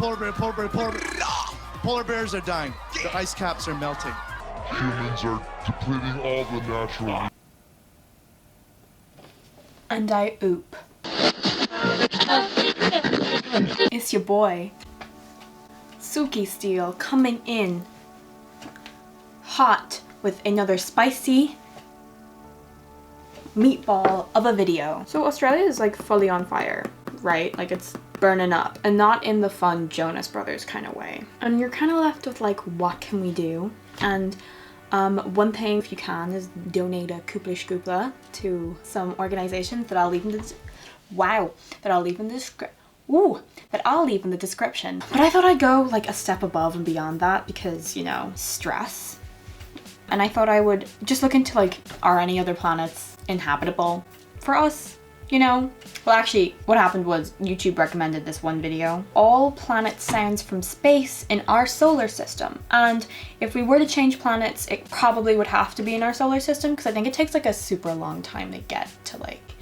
polar bear, polar bear, polar bear. Polar bears are dying. The ice caps are melting. Humans are depleting all the natural. And I oop. It's your boy, Suki Steele, coming in hot with another spicy meatball of a video. So Australia is like fully on fire, right? Like it's burning up, and not in the fun Jonas Brothers kind of way. And you're kind of left with like, what can we do? And one thing, if you can, is donate a koopla scoopla to some organizations that I'll leave in the that I'll leave in the description. But I thought I'd go like a step above and beyond that because, you know, stress. And I thought I would just look into like, are any other planets inhabitable for us? You know? Well, actually, what happened was YouTube recommended this one video. All planet sounds from space in our solar system. And if we were to change planets, it probably would have to be in our solar system because I think it takes like a super long time to get to like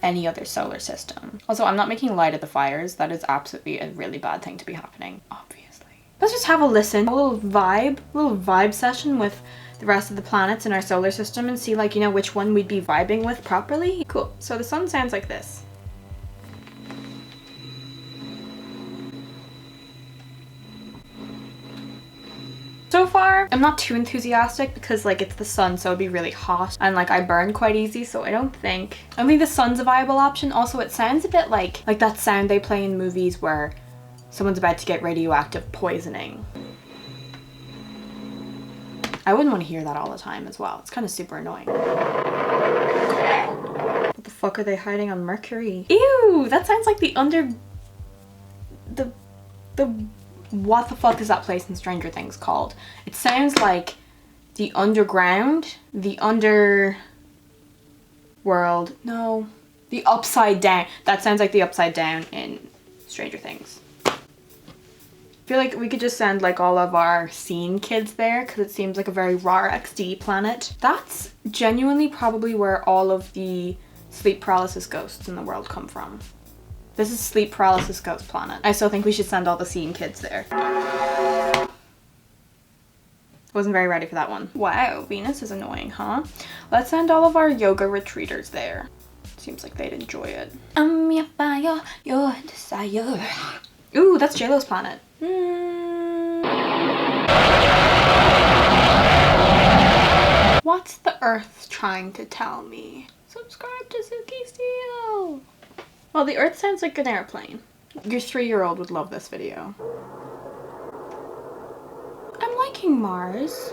any other solar system. Also, I'm not making light of the fires. That is absolutely a really bad thing to be happening, obviously. Let's just have a listen, a little vibe session with the rest of the planets in our solar system and see like, you know, which one we'd be vibing with properly. Cool. So the sun sounds like this. So far, I'm not too enthusiastic because like it's the sun, so it'd be really hot and like I burn quite easy, so I think the sun's a viable option. Also, it sounds a bit like that sound they play in movies where someone's about to get radioactive poisoning. I wouldn't want to hear that all the time as well. It's kind of super annoying. What the fuck are they hiding on Mercury? Ew, that sounds like what the fuck is that place in Stranger Things called? It sounds like the underground, the underworld. No, the upside down. That sounds like the upside down in Stranger Things. I feel like we could just send like all of our scene kids there because it seems like a very raw XD planet. That's genuinely probably where all of the sleep paralysis ghosts in the world come from. This is sleep paralysis ghost planet. I still think we should send all the scene kids there. Wasn't very ready for that one. Wow, Venus is annoying, huh? Let's send all of our yoga retreaters there. Seems like they'd enjoy it. I'm your fire, your desire. Ooh, that's JLo's planet. What's the Earth trying to tell me? Subscribe to Suki Steele. Well, the Earth sounds like an airplane. Your 3-year-old would love this video. I'm liking Mars.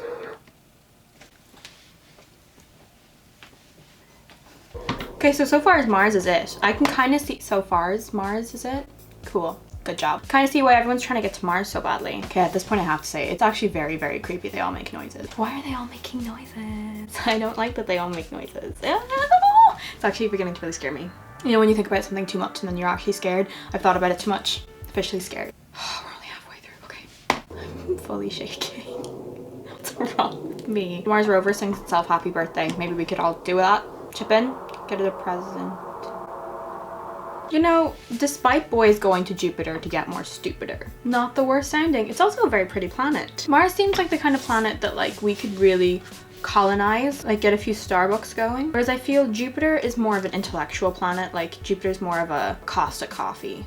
Okay, so far as Mars is it. I can kind of see, so far as Mars is it? Cool. Good job. Kind of see why everyone's trying to get to Mars so badly. Okay, at this point I have to say, it's actually very, very creepy. They all make noises. Why are they all making noises? I don't like that they all make noises. It's actually beginning to really scare me. You know, when you think about something too much and then you're actually scared. I've thought about it too much. Officially scared. We're only halfway through. Okay. I'm fully shaking. What's wrong with me? Mars rover sings itself happy birthday. Maybe we could all do that. Chip in. Get it a present. You know, despite boys going to Jupiter to get more stupider, not the worst sounding. It's also a very pretty planet. Mars seems like the kind of planet that like we could really colonize, like get a few Starbucks going. Whereas I feel Jupiter is more of an intellectual planet. Like Jupiter's more of a Costa coffee.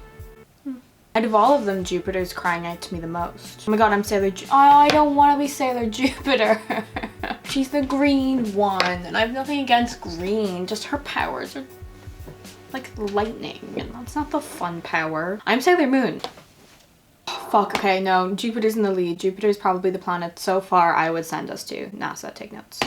Out of all of them, Jupiter's crying out to me the most. Oh my god, I'm Sailor I don't want to be Sailor Jupiter. She's the green one, and I have nothing against green, just her powers are like lightning, and that's not the fun power. I'm Sailor Moon. Oh, fuck, okay, no, Jupiter's in the lead. Jupiter's probably the planet so far I would send us to. NASA, take notes.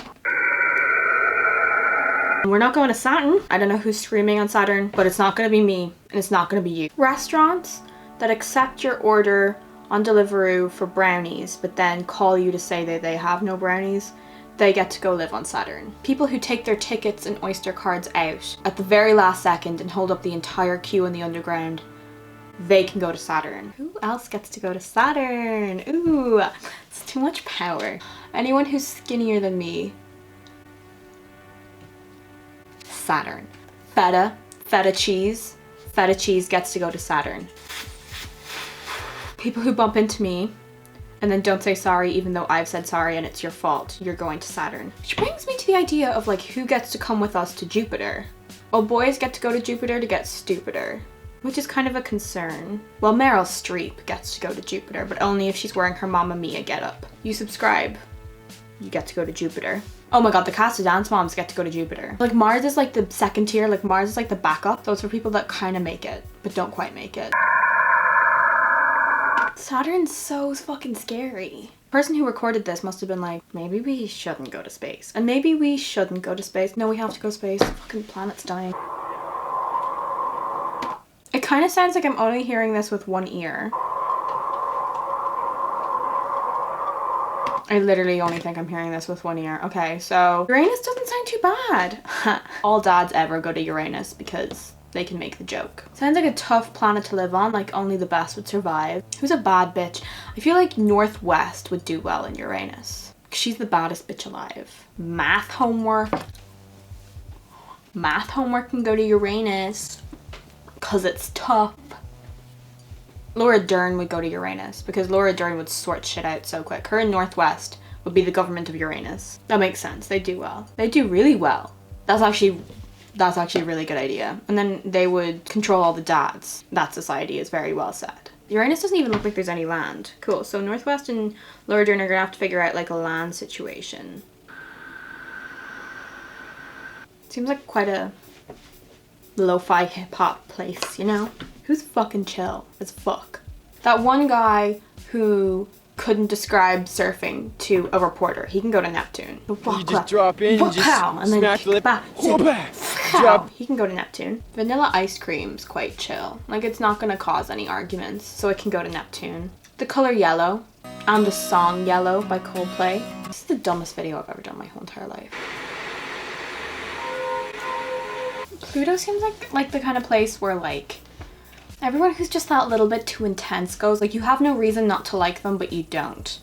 We're not going to Saturn. I don't know who's screaming on Saturn, but it's not gonna be me, and it's not gonna be you. Restaurants that accept your order on Deliveroo for brownies, but then call you to say that they have no brownies, they get to go live on Saturn. People who take their tickets and Oyster cards out at the very last second and hold up the entire queue in the underground, they can go to Saturn. Who else gets to go to Saturn? Ooh, it's too much power. Anyone who's skinnier than me. Saturn. Feta cheese. Feta cheese gets to go to Saturn. People who bump into me and then don't say sorry even though I've said sorry and it's your fault. You're going to Saturn. Which brings me to the idea of like who gets to come with us to Jupiter. Well, boys get to go to Jupiter to get stupider, which is kind of a concern. Well, Meryl Streep gets to go to Jupiter, but only if she's wearing her Mamma Mia getup. You subscribe, you get to go to Jupiter. Oh my god, the cast of Dance Moms get to go to Jupiter. Like Mars is like the second tier, like Mars is like the backup. Those for people that kind of make it, but don't quite make it. Saturn's so fucking scary. The person who recorded this must have been like, maybe we shouldn't go to space. And maybe we shouldn't go to space. No, we have to go to space. The fucking planet's dying. It kind of sounds like I'm only hearing this with one ear. I literally only think I'm hearing this with one ear. Okay, so Uranus doesn't sound too bad. All dads ever go to Uranus because they can make the joke. Sounds like a tough planet to live on, like only the best would survive. Who's a bad bitch? I feel like Northwest would do well in Uranus. She's the baddest bitch alive. Math homework. Math homework can go to Uranus because it's tough. Laura Dern would go to Uranus because Laura Dern would sort shit out so quick. Her and Northwest would be the government of Uranus. That makes sense. They do well. They do really well. That's actually a really good idea. And then they would control all the dads. That society is very well set. Uranus doesn't even look like there's any land. Cool. So Northwest and Laura Dern are gonna have to figure out like a land situation. Seems like quite a lo-fi hip-hop place, you know? Who's fucking chill as fuck? That one guy who couldn't describe surfing to a reporter, he can go to Neptune. You just drop in, you just and then smack the lip, back, drop. he can go to Neptune. Vanilla ice cream's quite chill. Like it's not gonna cause any arguments, so it can go to Neptune. The color yellow and the song Yellow by Coldplay. This is the dumbest video I've ever done in my whole entire life. Pluto seems like the kind of place where like everyone who's just that little bit too intense goes. Like you have no reason not to like them, but you don't.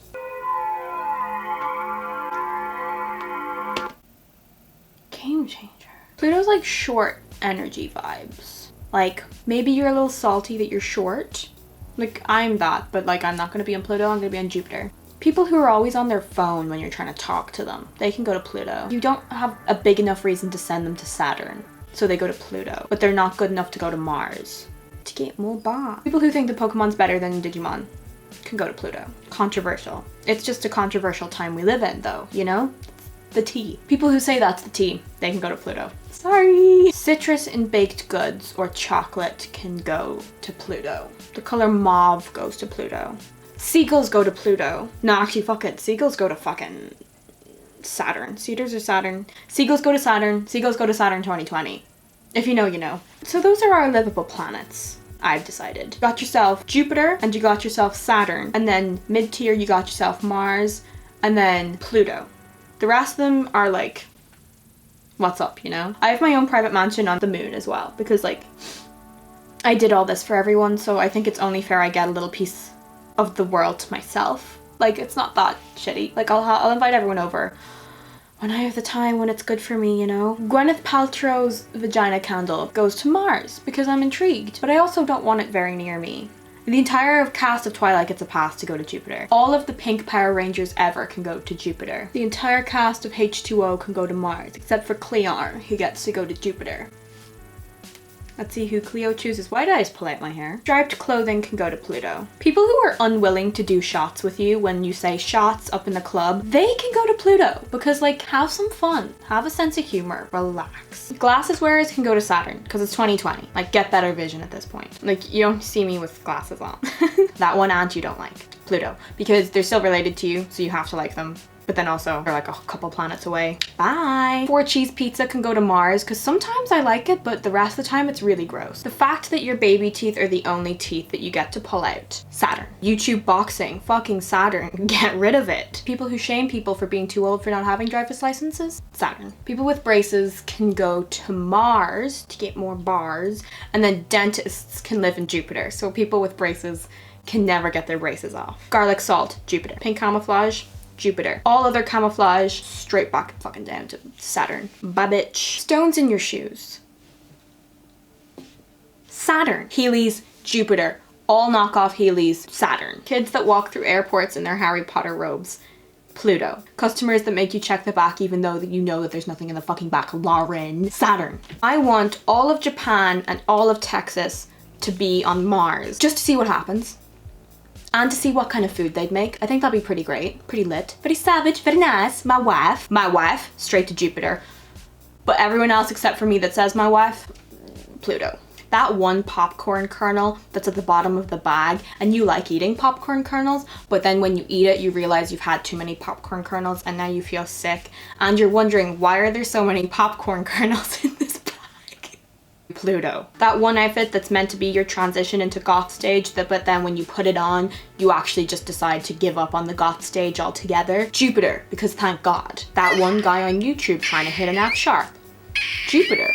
Game changer. Pluto's like short energy vibes. Like maybe you're a little salty that you're short. Like I'm that, but like I'm not gonna be on Pluto, I'm gonna be on Jupiter. People who are always on their phone when you're trying to talk to them, they can go to Pluto. You don't have a big enough reason to send them to Saturn, so they go to Pluto. But they're not good enough to go to Mars. To get more bonds. People who think the Pokemon's better than Digimon can go to Pluto. Controversial. It's just a controversial time we live in though, you know? The tea. People who say that's the tea, they can go to Pluto. Sorry. Citrus in baked goods or chocolate can go to Pluto. The color mauve goes to Pluto. Seagulls go to Pluto. No, actually fuck it. Seagulls go to fucking Saturn. Seagulls go to Saturn. Seagulls go to Saturn 2020. If you know, you know. So those are our livable planets, I've decided. You got yourself Jupiter, and you got yourself Saturn, and then mid-tier you got yourself Mars, and then Pluto. The rest of them are like, what's up, you know? I have my own private mansion on the moon as well, because like, I did all this for everyone, so I think it's only fair I get a little piece of the world to myself. Like, it's not that shitty. Like, I'll invite everyone over when I have the time, when it's good for me, you know? Gwyneth Paltrow's vagina candle goes to Mars because I'm intrigued, but I also don't want it very near me. The entire cast of Twilight gets a pass to go to Jupiter. All of the pink Power Rangers ever can go to Jupiter. The entire cast of H2O can go to Mars, except for Cleon, who gets to go to Jupiter. Let's see who Cleo chooses. Why did I just pull out my hair? Striped clothing can go to Pluto. People who are unwilling to do shots with you when you say shots up in the club, they can go to Pluto because like have some fun, have a sense of humor, relax. Glasses wearers can go to Saturn because it's 2020. Like get better vision at this point. Like you don't see me with glasses on. That one aunt you don't like, Pluto, because they're still related to you, so you have to like them. But then also they're like a couple planets away. Bye. 4 cheese pizza can go to Mars because sometimes I like it, but the rest of the time it's really gross. The fact that your baby teeth are the only teeth that you get to pull out. Saturn. YouTube boxing. Fucking Saturn. Get rid of it. People who shame people for being too old for not having driver's licenses. Saturn. People with braces can go to Mars to get more bars. And then dentists can live in Jupiter. So people with braces can never get their braces off. Garlic salt. Jupiter. Pink camouflage. Jupiter. All other camouflage, straight back fucking down to Saturn. Bye bitch. Stones in your shoes. Saturn. Heelys, Jupiter. All knockoff Heelys, Saturn. Kids that walk through airports in their Harry Potter robes, Pluto. Customers that make you check the back even though that you know that there's nothing in the fucking back, Lauren, Saturn. I want all of Japan and all of Texas to be on Mars just to see what happens and to see what kind of food they'd make. I think that'd be pretty great, pretty lit, very savage, very nice. My wife, straight to Jupiter. But everyone else except for me that says my wife, Pluto. That one popcorn kernel that's at the bottom of the bag, and you like eating popcorn kernels, but then when you eat it, you realize you've had too many popcorn kernels and now you feel sick, and you're wondering, why are there so many popcorn kernels in this bag? Pluto. That one outfit that's meant to be your transition into goth stage, but then when you put it on, you actually just decide to give up on the goth stage altogether. Jupiter, because thank God. That one guy on YouTube trying to hit an F sharp. Jupiter.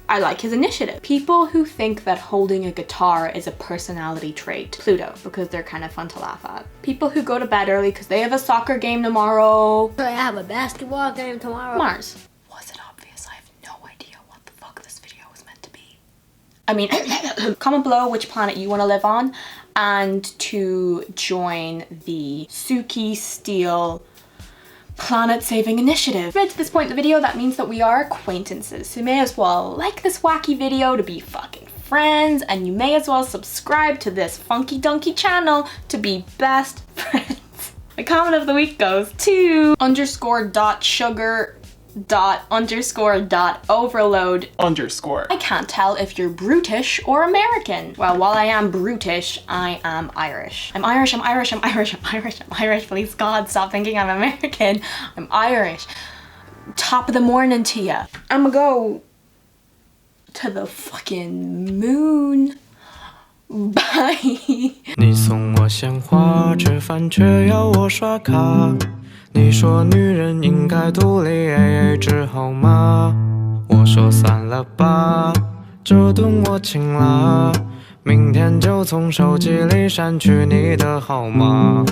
I like his initiative. People who think that holding a guitar is a personality trait. Pluto, because they're kind of fun to laugh at. People who go to bed early because they have a soccer game tomorrow. I have a basketball game tomorrow. Mars. Was it obvious? I have no idea what the fuck this video was meant to be. I mean, comment below which planet you want to live on and to join the Suki Steele planet saving initiative. If you're to this point in the video, that means that we are acquaintances. So you may as well like this wacky video to be fucking friends, and you may as well subscribe to this funky donkey channel to be best friends. My comment of the week goes to _.sugar._.overload_. I can't tell if you're brutish or American. Well, while I am brutish, I am Irish. I'm Irish. Please God, stop thinking I'm American. I'm Irish. Top of the morning to ya. I'ma go to the fucking moon. Bye. 你送我鲜花，吃饭却要我刷卡。你说女人应该独立 AA 制好吗？我说散了吧，这顿我请了，明天就从手机里删去你的号码。